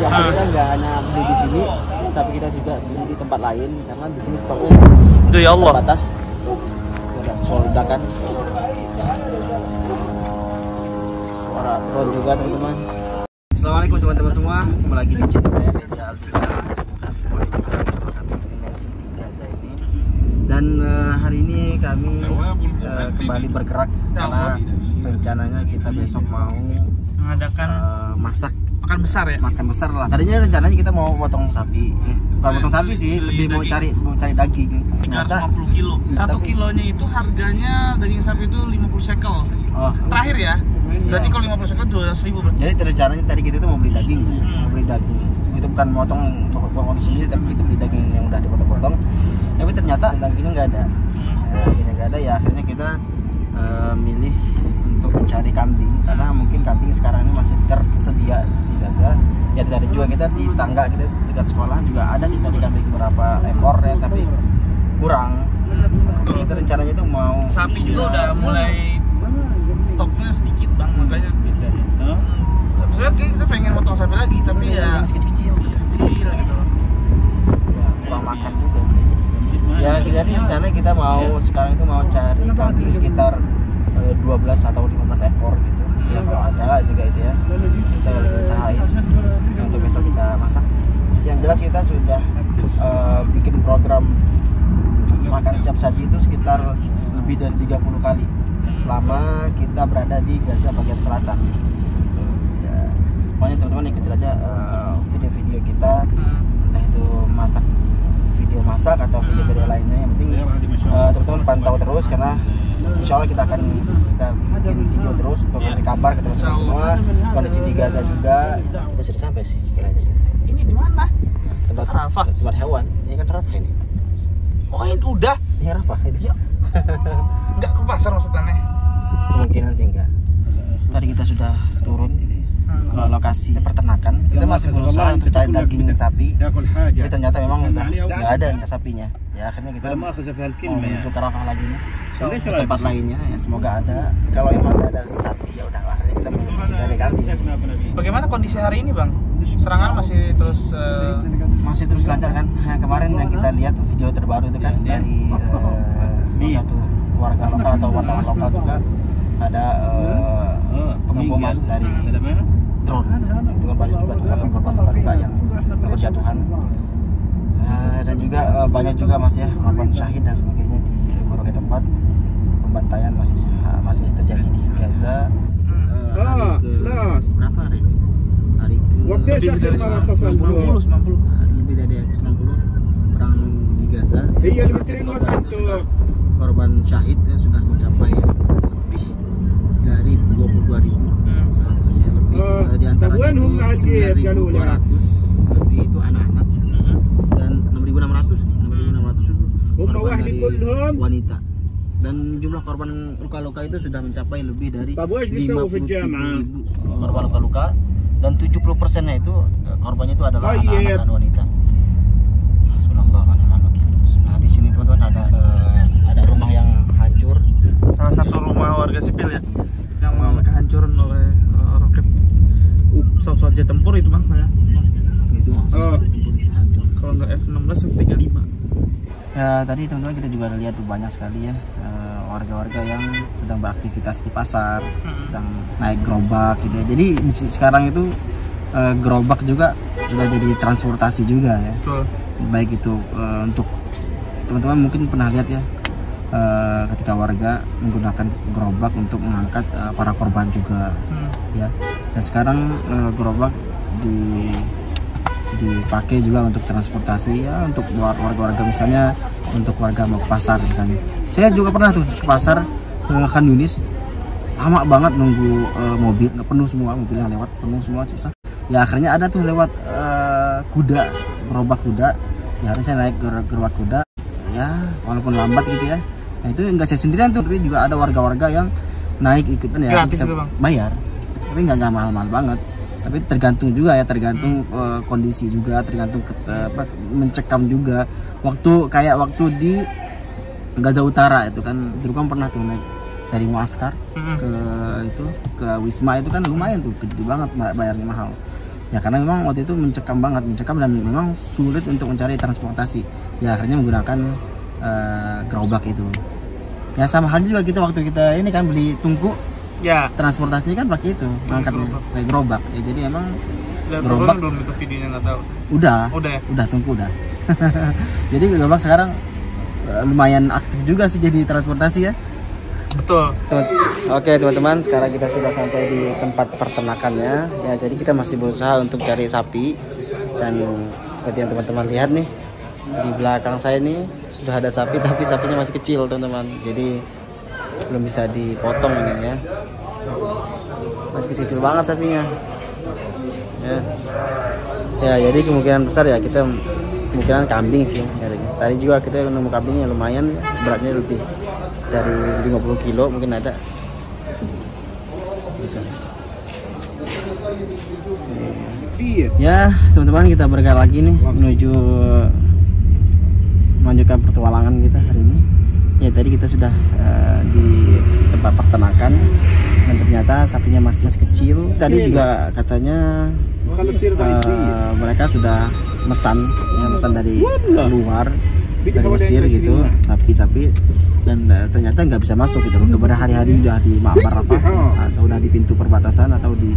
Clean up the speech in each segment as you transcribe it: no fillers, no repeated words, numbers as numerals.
Biasa kita nggak hanya beli di sini, tapi kita juga beli di tempat lain karena di sini stoknya Itu ya Allah. terbatas. Ada soldakan. Suara drone juga teman-teman. Assalamualaikum teman-teman semua, kembali lagi di channel saya Desa Alfila. Dan hari ini kami kembali bergerak karena rencananya kita besok mau Mengadakan makan besar ya? Makan besar lah. Tadinya rencananya kita mau potong sapi, bukan potong sapi sih, lebih mau cari daging. Ternyata 150 kilo. 1 kilonya itu harganya daging sapi itu 50 shekel. Oh, Terakhir ya. Berarti kalau 50 shekel 200.000 berarti. jadi rencananya tadi kita tuh mau beli daging, Itu bukan potong sendiri, tapi kita beli daging yang udah dipotong-potong. Tapi ternyata dagingnya nggak ada. Ya akhirnya kita milih untuk mencari kambing karena mungkin kambing sekarang ini masih tersedia di Gaza. Ya tadi juga kita di tangga kita dekat sekolah juga ada sih tadi kambing beberapa ekor ya, tapi kurang. Kita rencananya itu mau Sapi juga udah mulai stoknya sedikit bang, makanya. Sebenarnya kita pengen potong sapi lagi, tapi ya kecil kecil gitu. Ya, kurang makan juga sih. Ya jadi rencana kita mau sekarang itu mau cari kambing sekitar 12 atau 15 ekor gitu. Ya kalau ada juga itu ya. Kita lagi usahain untuk besok kita masak. Yang jelas kita sudah bikin program makan siap saji itu sekitar lebih dari 30 kali selama kita berada di Gaza bagian selatan. Gitu. Ya, pokoknya teman-teman ikutin aja video-video kita, entah itu video masak atau video-video lainnya. Yang penting teman-teman pantau terus karena insya Allah kita bikin video terus untuk kasih kabar ke teman-teman semua. Kondisi di Gaza juga kita sudah sampai sih kiranya. Ini di mana? Tempat Rafah. Tempat hewan. Ini kan Rafah ini. Oh ini udah. Ini Rafah itu. Ya. Enggak ke pasar maksudnya. Kemungkinan sih enggak. Tadi kita sudah turun ke lokasi peternakan. Kita masih berusaha untuk cari daging sapi, tapi ternyata memang udah nggak ada sapinya. Ya akhirnya kita mau menuju ke Rafah lagi nih, ke tempat lainnya. Ya semoga ada. Kalau emang nggak ada sapi ya udah akhirnya kita mencari kambing. Bagaimana kondisi hari ini bang? Serangan masih terus lancar kan? Nah, kemarin yang kita lihat video terbaru itu kan dari salah satu warga lokal atau wartawan lokal juga ada pengeboman dari drone. Itu kan banyak juga korban luka yang berjatuhan, dan juga banyak juga masih ya korban syahid dan sebagainya di berbagai tempat. Pembantaian masih terjadi di Gaza. Berapa hari ini? Hari ke lebih dari 90 perang di Gaza. Korban syahid ya, sudah mencapai lebih dari 22.100 ya, lebih di antaranya itu 9.200 lebih itu anak-anak dan 6.600 itu korban dari wanita. Dan jumlah korban luka-luka itu sudah mencapai lebih dari 57.000 korban luka-luka, dan 70%-nya itu korbannya itu adalah anak-anak dan wanita. Subhanallah wa ni'mal wakil. Nah di sini teman-teman ada rumah yang hancur, salah satu rumah warga sipil ya yang mengalami kehancuran oleh roket pesawat jet tempur itu bang ya. Itu hancur. Kalau nggak F-16 F-35. Ya tadi teman-teman kita juga lihat banyak sekali ya warga-warga yang sedang beraktivitas di pasar, sedang naik gerobak gitu ya. Jadi sekarang itu gerobak juga sudah jadi transportasi juga ya. Betul. Baik itu untuk teman-teman mungkin pernah lihat ya ketika warga menggunakan gerobak untuk mengangkat para korban juga ya. Dan sekarang gerobak dipakai juga untuk transportasi ya, untuk warga-warga misalnya untuk warga mau ke pasar misalnya. Saya juga pernah tuh ke pasar ke Khan Yunis, lama banget nunggu mobil, nggak penuh semua mobil yang lewat, penuh semua susah. Ya akhirnya ada tuh lewat gerobak kuda. Ya harusnya saya naik gerobak kuda ya, walaupun lambat gitu ya. Nah itu enggak saya sendirian tuh, tapi juga ada warga-warga yang naik ikutan ya. Gratis kita bayar, tapi nggak mahal-mahal banget. Tapi tergantung juga ya, tergantung kondisi juga, tergantung mencekam juga. Waktu di Gaza Utara itu kan, dulu kan pernah tuh naik dari Muaskar ke Wisma itu kan lumayan tuh, gede banget bayarnya mahal. Ya karena memang waktu itu mencekam dan memang sulit untuk mencari transportasi. Ya akhirnya menggunakan gerobak itu. Ya sama halnya juga kita waktu kita ini kan beli tungku. Ya. Transportasinya kan pakai itu, angkatnya pakai gerobak. Ya jadi emang gerobak belum itu videonya nggak tahu. Udah ya? Udah tungku udah. Jadi gerobak sekarang lumayan aktif juga sih jadi transportasi ya. Betul. Oke teman-teman, sekarang kita sudah sampai di tempat peternakannya. Ya jadi kita masih berusaha untuk cari sapi. Dan seperti yang teman-teman lihat nih, di belakang saya ini sudah ada sapi, tapi sapinya masih kecil teman-teman. Jadi belum bisa dipotong ini ya. Masih kecil-kecil banget sapinya. Ya jadi kemungkinan besar ya kita kemungkinan kambing sih nyarinya. Tadi juga kita nemu kambingnya lumayan, beratnya lebih dari 50 kilo mungkin ada. Ya teman-teman, kita bergerak lagi nih menuju melanjutkan petualangan kita hari ini. Ya tadi kita sudah di tempat peternakan dan ternyata sapinya masih kecil. Tadi juga katanya mereka sudah mesan dari luar, dari Mesir gitu, sapi-sapi, dan ternyata nggak bisa masuk gitu. Kepada hari-hari udah di Ma'bar Rafah atau udah di pintu perbatasan atau di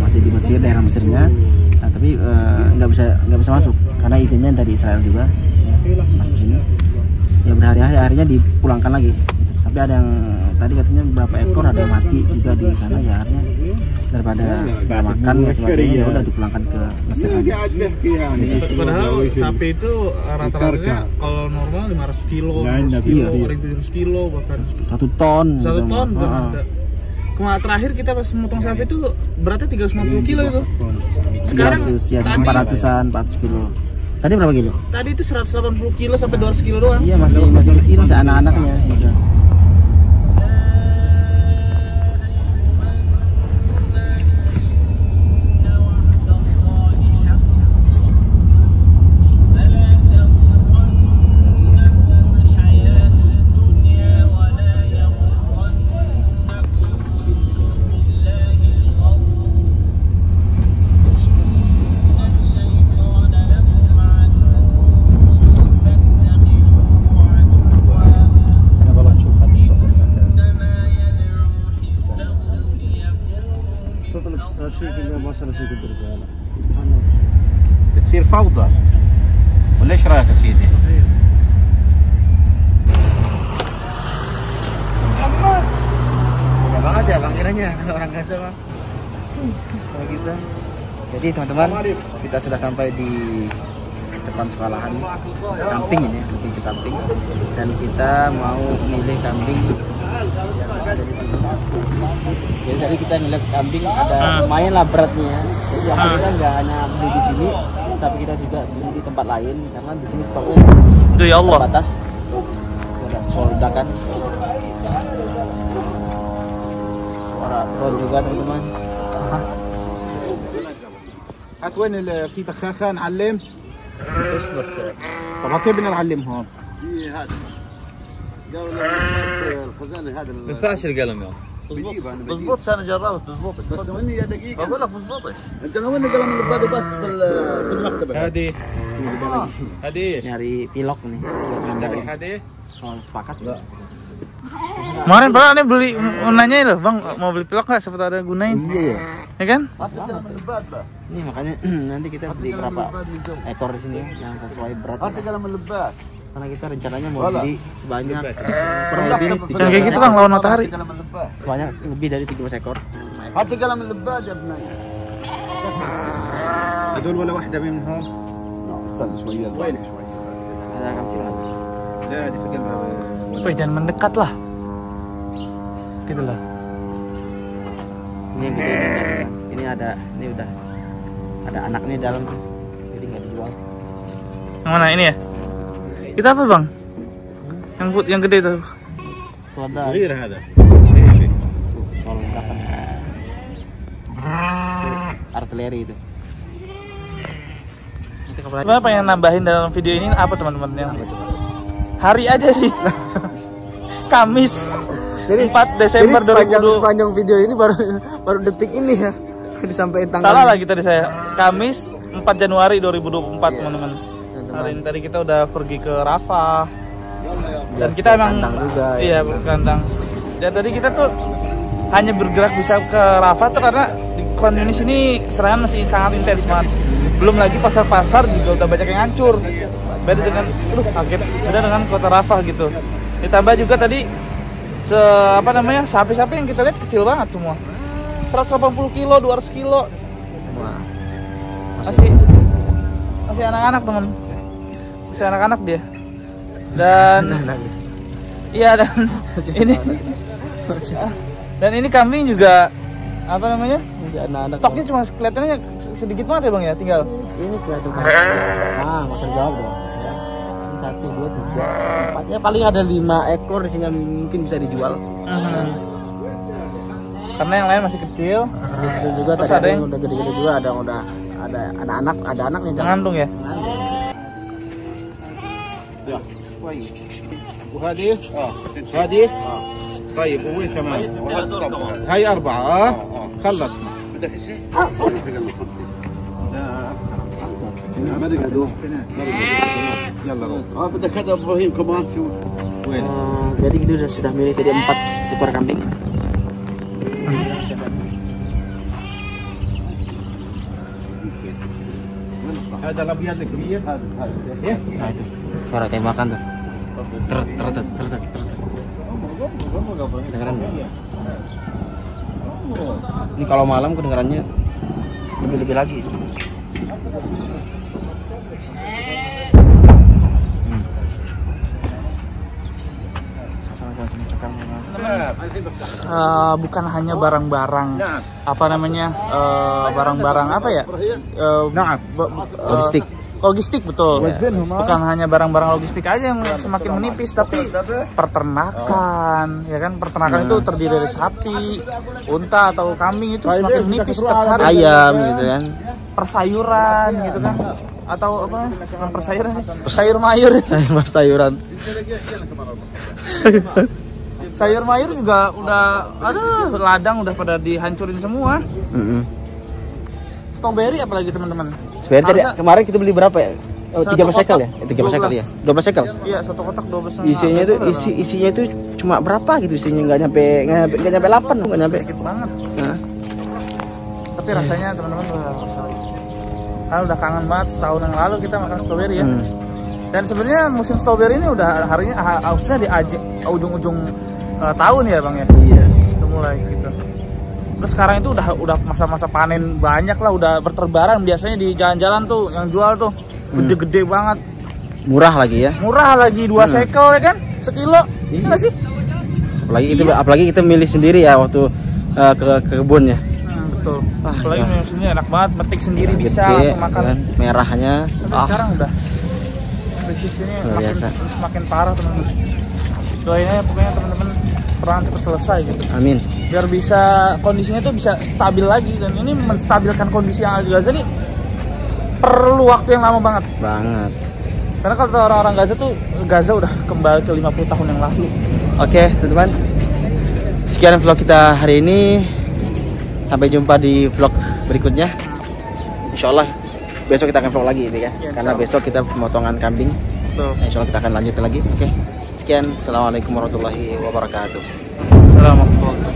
masih di Mesir, daerah Mesirnya, tapi nggak bisa masuk karena izinnya dari Israel juga ya, masuk sini. Ya berhari-hari akhirnya dipulangkan lagi. Tapi ada yang tadi katanya beberapa ekor ada yang mati juga di sana, ya akhirnya daripada nggak makan nggak sebagainya ya udah dipulangkan ke Mesir lagi. Padahal sapi itu rata-ratanya kalau normal 500 kilo, 700 kilo bahkan 1 ton. 1 ton ada. Kemarin terakhir kita pas memotong sapi itu beratnya 350 kilo itu. Sekarang 400 kilo. Tadi berapa kilo? Tadi itu 180 kilo sampai 200 kilo doang. Iya masih kecil, masih anak-anaknya. بتصير فوضى ولا ايش رايك يا سيدي؟ Mudah banget ya panggilannya orang Gaza bang. So gitu. Jadi teman-teman, kita sudah sampai di depan sekolahan samping ini, lebih ke samping, dan kita mau milih kambing. Jadi tadi kita ngeliat kambing ada lumayan lah beratnya ya. Jadi kita nggak hanya beli di sini, tapi kita juga beli di tempat lain karena di sini stoknya terbatas. Ada solda kan. Suara drone juga teman-teman. هات وين في بخاخه نعلم؟ طب كيف بدنا نعلم هون؟ هذا الخزانه هذا ما ينفعش القلم يا بزبطش، انا جربت بزبطش بس لو اني يا دقيقه بقول لك بزبطش. انت لو اني قلم اللباده بس في المكتبه هذه ايش؟ Nyari pilok nih. هذه Sepakat. Kemarin Pak ini beli nanya loh, Bang mau beli pilok nggak? Siapa tahu ada gunain. Iya. Ya kan? Ini makanya nanti kita beli berapa ekor di sini yang sesuai berat. Karena kita rencananya mau beli sebanyak kurang lebih Jangan kayak gitu Bang, lawan matahari. sebanyak lebih dari 13 ekor. هات قلم اللباد يا ابني هذول ولا واحده منهم استنى شويه وينك شوي Ada kecil. لا دي في قلبها Wih, jangan mendekat lah. Gitu lah. Ini yang gede. Ini udah ada anaknya di dalam, jadi nggak dijual. Yang mana ini ya? Itu apa Bang? Yang gede tuh. Selada. صغير هذا Soal lengkapan. Artileri itu. Sebenarnya pengen nambahin dalam video ini apa teman-teman? Hari aja sih. Kamis. Jadi 4 Desember 2020. Sepanjang video ini baru detik ini ya. Disampaikan tanggal. Salah lagi tadi saya. Kamis 4 Januari 2024 teman-teman. Hari ini tadi kita udah pergi ke Rafah. Dan kita emang juga, iya kandang. Dan tadi kita tuh hanya bergerak bisa ke Rafah tuh karena di Khan Yunis ini serangan masih sangat intens banget. Belum lagi pasar-pasar juga udah banyak yang hancur. Beda dengan kaget. Beda dengan kota Rafah gitu. Ditambah juga tadi sapi-sapi yang kita lihat kecil banget semua. 180 kilo, 200 kilo. Wah. Masih anak-anak teman. Masih anak-anak dia. Dan iya dan ini kambing juga stoknya cuma kelihatannya sedikit banget ya bang ya, tinggal ini kelihatan masih jauh dong ya. 1, 2, 3, 4 ya paling ada 5 ekor di sini yang mungkin bisa dijual. Karena yang lain masih kecil juga. Terus ada yang udah gede-gede juga, ada anaknya ngantung ya. وهذه هذه طيب وين كمان هاي 4 خلصنا بدك شيء يلا بدك هذا ابراهيم كمان شو وين jadi itu sudah milih tadi 4 ekor kambing. هذا الابيض الكبير هذا Nah itu suara tembakan tuh. Kedengeran nggak? Ini kalau malam kedengarannya lebih lagi. Bukan hanya barang-barang barang-barang apa ya? Logistik betul. Bukan hanya barang-barang logistik aja yang semakin menipis, tapi peternakan, ya kan? Peternakan itu terdiri dari sapi, unta atau kambing itu semakin menipis setiap hari. Ayam gitu kan. Persayuran gitu kan? Atau apa? Bukan persayuran sih. Sayur mayur. Sayuran. Sayur mayur juga udah, ladang udah pada dihancurin semua. Strawberry apalagi teman-teman. Sebenarnya tadi kemarin kita beli berapa ya? 13 shekel ya? 13 shekel ya? 12 shekel? Iya, satu kotak 12. Isinya itu cuma berapa gitu, isinya nggak nyampe 8, nggak nyampe. Sedikit banget. Tapi rasanya teman-teman kan udah kangen banget setahun yang lalu kita makan strawberry ya. Dan sebenarnya musim strawberry ini udah harusnya di ujung-ujung tahun ya bang ya. Iya. Udah mulai gitu. Terus sekarang itu udah masa-masa panen banyak lah, udah berterbaran. Biasanya di jalan-jalan tuh yang jual tuh gede-gede banget. Murah lagi 2 shekel ya kan? Sekilo. Iya nggak sih? Apalagi kita milih sendiri ya waktu ke kebunnya. Betul. Apalagi sini enak banget, metik sendiri bisa gede, langsung makan. Kan? Merahnya. Tapi sekarang udah krisis ini semakin parah teman-teman. Doain aja pokoknya teman-teman perang cepat selesai gitu. Amin. Biar bisa kondisinya tuh bisa stabil lagi, dan ini menstabilkan kondisi yang ada di Gaza nih perlu waktu yang lama banget. Karena kalau orang-orang Gaza udah kembali ke 50 tahun yang lalu. Oke, teman-teman. Sekian vlog kita hari ini. Sampai jumpa di vlog berikutnya. Insyaallah besok kita akan vlog lagi ini ya. Karena besok kita pemotongan kambing. Insyaallah kita akan lanjut lagi. Oke. Sekian, assalamualaikum warahmatullahi wabarakatuh. Assalamualaikum.